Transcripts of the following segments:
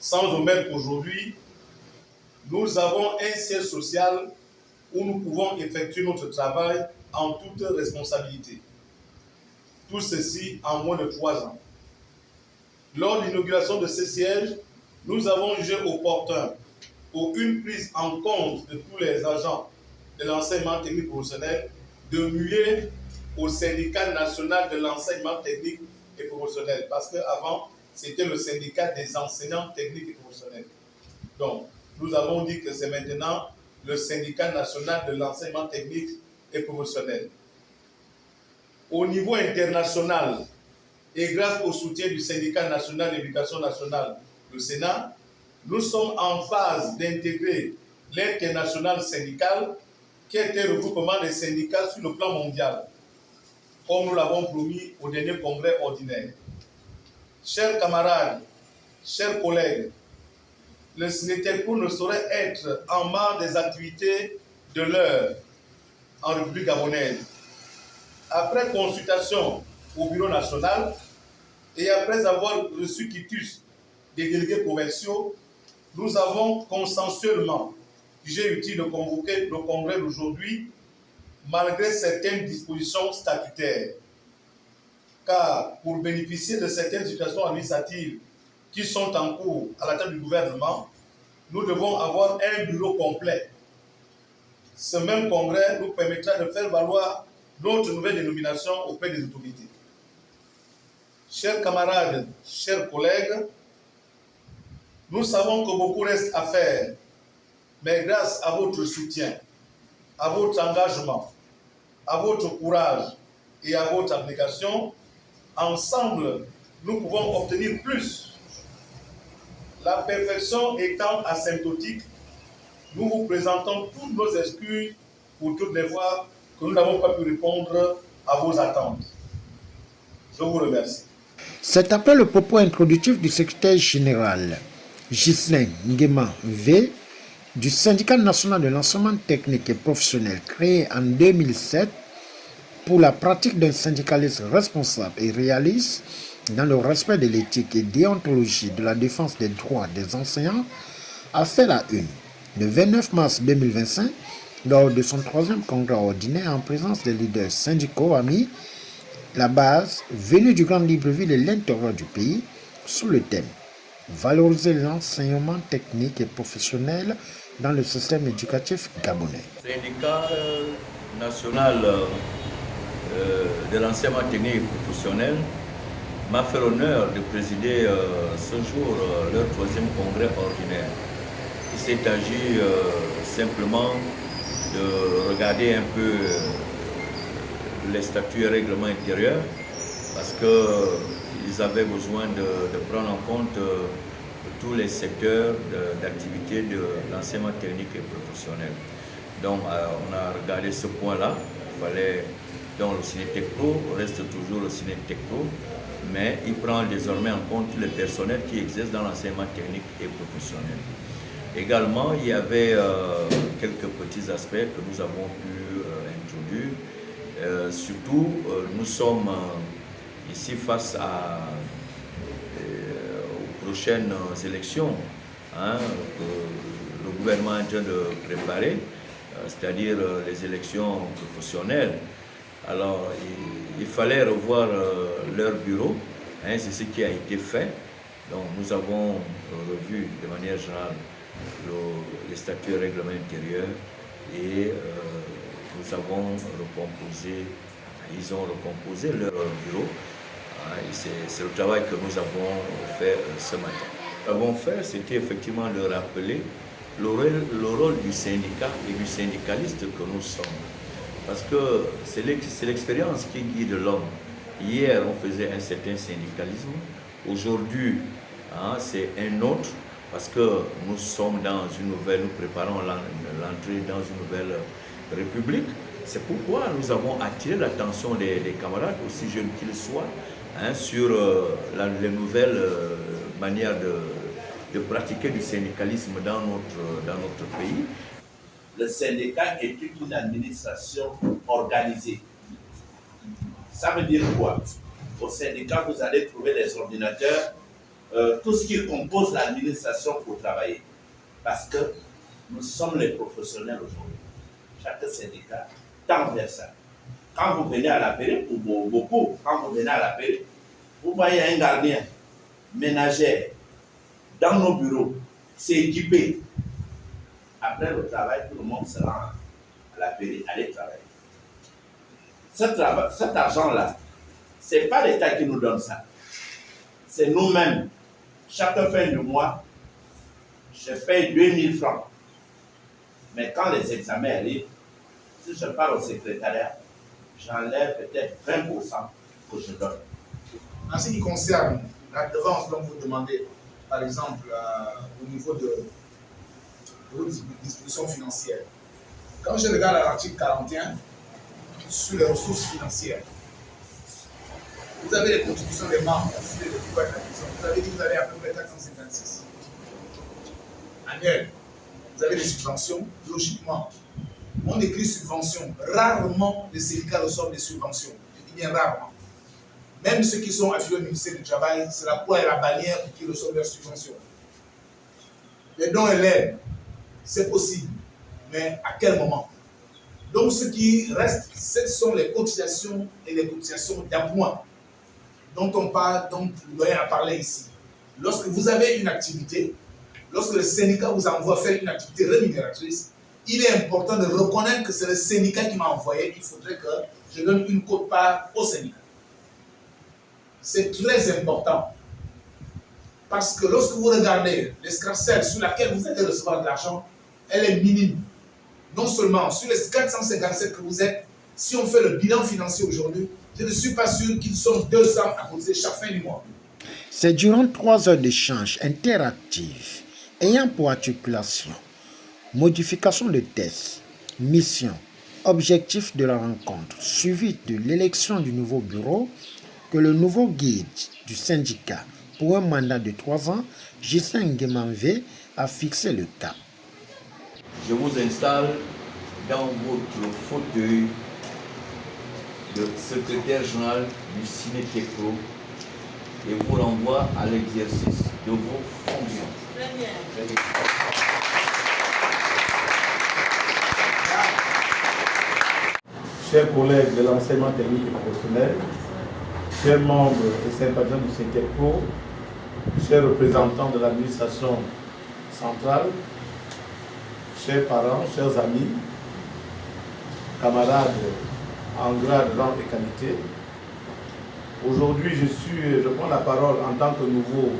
sans omettre qu'aujourd'hui, nous avons un siège social où nous pouvons effectuer notre travail en toute responsabilité. Tout ceci en moins de 3 ans. Lors de l'inauguration de ce siège, nous avons jugé opportun pour une prise en compte de tous les agents de l'enseignement technique professionnel de muer au syndicat national de l'enseignement technique et professionnel. Parce qu'avant, c'était le syndicat des enseignants techniques et professionnels. Donc, nous avons dit que c'est maintenant le syndicat national de l'enseignement technique et professionnel. Au niveau international, et grâce au soutien du syndicat national de l'éducation nationale, le Sénat, nous sommes en phase d'intégrer l'international syndical qui est un regroupement des syndicats sur le plan mondial, comme nous l'avons promis au dernier congrès ordinaire. Chers camarades, chers collègues, le SNETECO ne saurait être en marge des activités de l'heure en République gabonaise. Après consultation au bureau national et après avoir reçu quitus des délégués provinciaux, nous avons consensuellement jugé utile de convoquer le congrès d'aujourd'hui malgré certaines dispositions statutaires. Car pour bénéficier de certaines situations administratives qui sont en cours à la table du gouvernement, nous devons avoir un bureau complet. Ce même congrès nous permettra de faire valoir notre nouvelle dénomination auprès des autorités. Chers camarades, chers collègues, nous savons que beaucoup reste à faire, mais grâce à votre soutien, à votre engagement, à votre courage et à votre application, ensemble, nous pouvons obtenir plus. La perfection étant asymptotique, nous vous présentons toutes nos excuses pour toutes les fois que nous n'avons pas pu répondre à vos attentes. Je vous remercie. C'est après le propos introductif du secrétaire général Ghislain Nguema V du syndicat national de l'enseignement technique et professionnel créé en 2007 pour la pratique d'un syndicalisme responsable et réaliste dans le respect de l'éthique et déontologie de la défense des droits des enseignants a fait la une le 29 mars 2025 lors de son 3e congrès ordinaire en présence des leaders syndicaux a mis la base venue du Grand Libreville et l'intérieur du pays sous le thème valoriser l'enseignement technique et professionnel dans le système éducatif gabonais. Le syndicat national de l'enseignement technique et professionnel m'a fait l'honneur de présider ce jour leur 3e congrès ordinaire. Il s'est agi simplement de regarder un peu les statuts et règlements intérieurs parce qu'ils avaient besoin de prendre en compte tous les secteurs d'activité de l'enseignement technique et professionnel. Donc on a regardé ce point-là. Il fallait, donc le SNETECO reste toujours le SNETECO, mais il prend désormais en compte les personnels qui exercent dans l'enseignement technique et professionnel. Également, il y avait quelques petits aspects que nous avons pu introduire. Surtout, nous sommes ici face aux prochaines élections que le gouvernement est en train de préparer, c'est-à-dire les élections professionnelles. Alors, il fallait revoir leur bureau, c'est ce qui a été fait. Donc, nous avons revu de manière générale les statuts et règlements intérieurs et nous avons recomposé, ils ont recomposé leur bureau. C'est le travail que nous avons fait ce matin. Ce que nous avons fait, c'était effectivement de rappeler le rôle du syndicat et du syndicaliste que nous sommes. Parce que c'est l'expérience qui guide l'homme. Hier, on faisait un certain syndicalisme. Aujourd'hui, c'est un autre. Parce que nous sommes dans une nouvelle, nous préparons l'entrée dans une nouvelle république. C'est pourquoi nous avons attiré l'attention des camarades, aussi jeunes qu'ils soient, sur les nouvelles manières de pratiquer du syndicalisme dans notre pays. Le syndicat est une administration organisée. Ça veut dire quoi? Au syndicat, vous allez trouver les ordinateurs, tout ce qui compose l'administration pour travailler. Parce que nous sommes les professionnels aujourd'hui. Chaque syndicat tend vers ça. Quand vous venez à la période, ou beaucoup, quand vous venez à la période, vous voyez un gardien, ménagère, dans nos bureaux, c'est équipé. Après le travail, tout le monde se rend à la période, aller travailler. Cet argent-là, ce n'est pas l'État qui nous donne ça. C'est nous-mêmes. Chaque fin du mois, je paye 2000 francs. Mais quand les examens arrivent, si je pars au secrétariat, j'enlève peut-être 20% que je donne. En ce qui concerne la devance dont vous demandez, par exemple, au niveau de vos dispositions financières, quand je regarde l'article 41 sur les ressources financières, vous avez les contributions des membres, vous avez dit que vous avez à peu près 456 annuels. Vous avez des subventions, logiquement. On écrit subventions. Rarement les syndicats reçoivent des subventions. Je dis bien rarement. Même ceux qui sont affiliés au ministère du Travail, c'est la croix et la bannière qui reçoivent leurs subventions. Les dons et l'aide, c'est possible. Mais à quel moment? Donc ce qui reste, ce sont les cotisations et les cotisations d'appoint dont on parle, dont le doyen a parlé ici. Lorsque vous avez une activité, lorsque le syndicat vous envoie faire une activité rémunératrice, il est important de reconnaître que c'est le syndicat qui m'a envoyé. Il faudrait que je donne une quote-part au syndicat. C'est très important. Parce que lorsque vous regardez l'escarcelle sur laquelle vous allez recevoir de l'argent, elle est minime. Non seulement sur les 457 que vous êtes, si on fait le bilan financier aujourd'hui, je ne suis pas sûr qu'ils sont 200 à cotiser chaque fin du mois. C'est durant 3 heures d'échange interactif ayant pour articulation modification de tests, mission, objectif de la rencontre, suivi de l'élection du nouveau bureau, que le nouveau guide du syndicat pour un mandat de 3 ans, Ghislain Nguema V, a fixé le cap. Je vous installe dans votre fauteuil de secrétaire général du Ciné-Techro et vous renvoie à l'exercice de vos fonctions. Très bien. Très bien. Chers collègues de l'enseignement technique et professionnel, chers membres et sympathisants du Ciné-Techro, chers représentants de l'administration centrale, chers parents, chers amis, camarades en grade, rang et qualité. Aujourd'hui, je prends la parole en tant que nouveau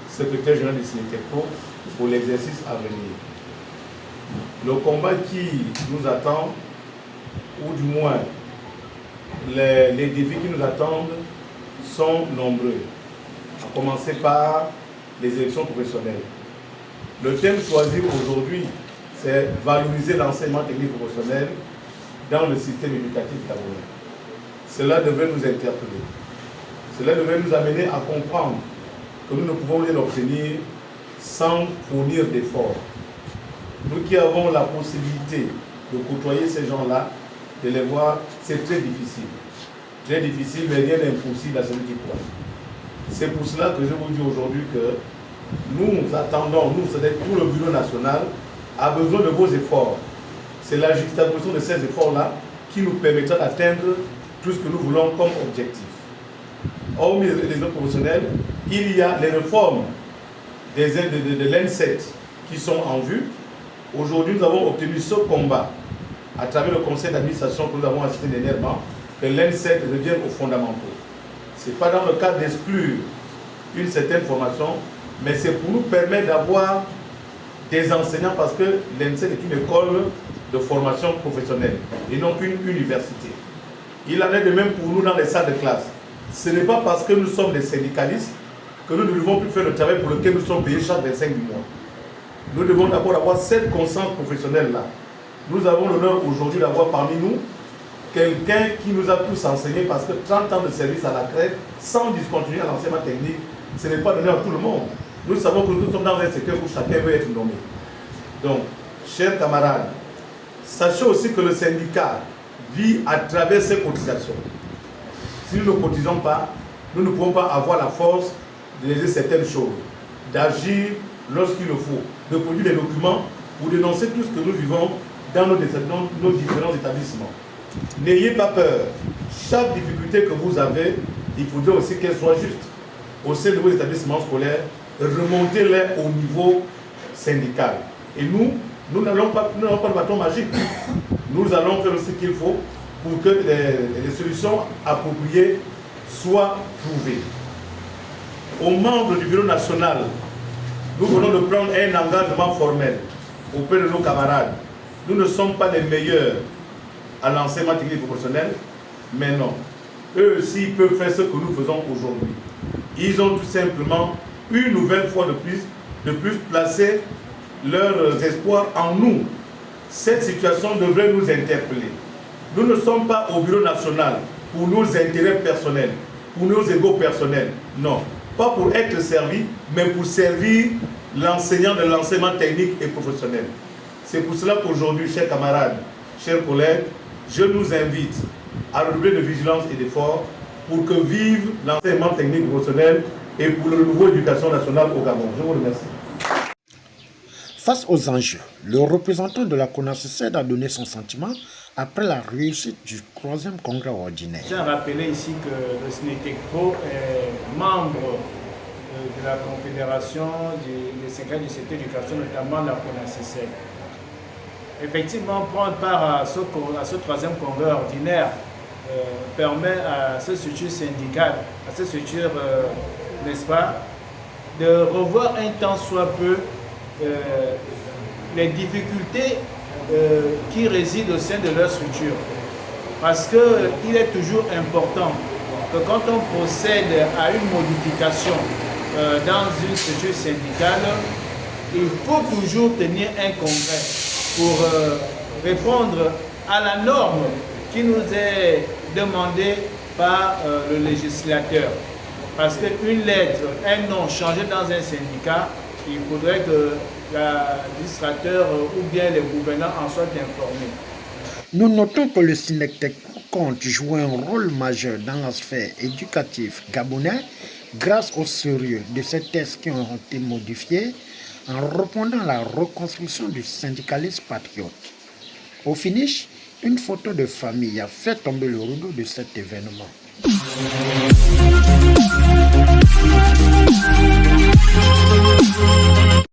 secrétaire général du Ciné-Techro pour l'exercice à venir. Le combat qui nous attend, ou du moins les défis qui nous attendent, sont nombreux, à commencer par les élections professionnelles. Le thème choisi aujourd'hui, c'est valoriser l'enseignement technique professionnel dans le système éducatif camerounais. Cela devait nous interpeller. Cela devait nous amener à comprendre que nous ne pouvons rien obtenir sans fournir d'efforts. Nous qui avons la possibilité de côtoyer ces gens-là, de les voir, c'est très difficile. Très difficile, mais rien n'est impossible à celui qui croit. C'est pour cela que je vous dis aujourd'hui que nous attendons, nous, c'est-à-dire tout le bureau national, a besoin de vos efforts. C'est la juxtaposition de ces efforts-là qui nous permettra d'atteindre tout ce que nous voulons comme objectif. Hormis les autres professionnels, il y a les réformes de l'ENSET qui sont en vue. Aujourd'hui, nous avons obtenu ce combat à travers le conseil d'administration que nous avons assisté dernièrement, que l'ENSET revienne aux fondamentaux. Ce n'est pas dans le cadre d'exclure une certaine formation, mais c'est pour nous permettre d'avoir des enseignants parce que l'ENSET est une école de formation professionnelle et non une université. Il en est de même pour nous dans les salles de classe. Ce n'est pas parce que nous sommes des syndicalistes que nous ne devons plus faire le travail pour lequel nous sommes payés chaque 25 du mois. Nous devons d'abord avoir cette conscience professionnelle-là. Nous avons l'honneur aujourd'hui d'avoir parmi nous quelqu'un qui nous a tous enseigné parce que 30 ans de service à la crèche, sans discontinuer à l'enseignement technique, ce n'est pas donné à tout le monde. Nous savons que nous sommes dans un secteur où chacun veut être nommé. Donc, chers camarades, sachez aussi que le syndicat vit à travers ses cotisations. Si nous ne cotisons pas, nous ne pouvons pas avoir la force de réaliser certaines choses, d'agir lorsqu'il le faut, de produire des documents pour dénoncer tout ce que nous vivons dans nos différents établissements. N'ayez pas peur. Chaque difficulté que vous avez, il faudrait aussi qu'elle soit juste. Au sein de vos établissements scolaires, remontez-les au niveau syndical. Et nous n'avons pas de bâton magique. Nous allons faire ce qu'il faut pour que les solutions appropriées soient trouvées. Aux membres du bureau national, nous venons de prendre un engagement formel auprès de nos camarades. Nous ne sommes pas les meilleurs à l'enseignement technique et professionnel, mais non. Eux aussi peuvent faire ce que nous faisons aujourd'hui. Ils ont tout simplement, une nouvelle fois de plus placé leurs espoirs en nous. Cette situation devrait nous interpeller. Nous ne sommes pas au bureau national pour nos intérêts personnels, pour nos égos personnels. Non, pas pour être servi, mais pour servir l'enseignant de l'enseignement technique et professionnel. C'est pour cela qu'aujourd'hui, chers camarades, chers collègues, je nous invite à redoubler de vigilance et d'efforts pour que vive l'enseignement technique professionnel et pour le renouveau de l'éducation nationale au Gabon. Je vous remercie. Face aux enjeux, le représentant de la CONACESED a donné son sentiment après la réussite du 3e congrès ordinaire. Je tiens à rappeler ici que le SNETECPO est membre de la Confédération des syndicats du secteur de l'éducation, notamment la CONACESED. Effectivement, prendre part à ce 3e congrès ordinaire permet à cette structure syndicale, à cette structure, n'est-ce pas, de revoir un tant soit peu les difficultés qui résident au sein de leur structure. Parce qu'il est toujours important que quand on procède à une modification dans une structure syndicale, il faut toujours tenir un congrès pour répondre à la norme qui nous est demandée par le législateur. Parce qu'une lettre, un nom changé dans un syndicat, il faudrait que l'administrateur ou bien les gouvernants en soient informés. Nous notons que le SNETECPO compte jouer un rôle majeur dans la sphère éducative gabonaise grâce au sérieux de ces textes qui ont été modifiés en répondant à la reconstruction du syndicalisme patriote. Au finish, une photo de famille a fait tomber le rideau de cet événement.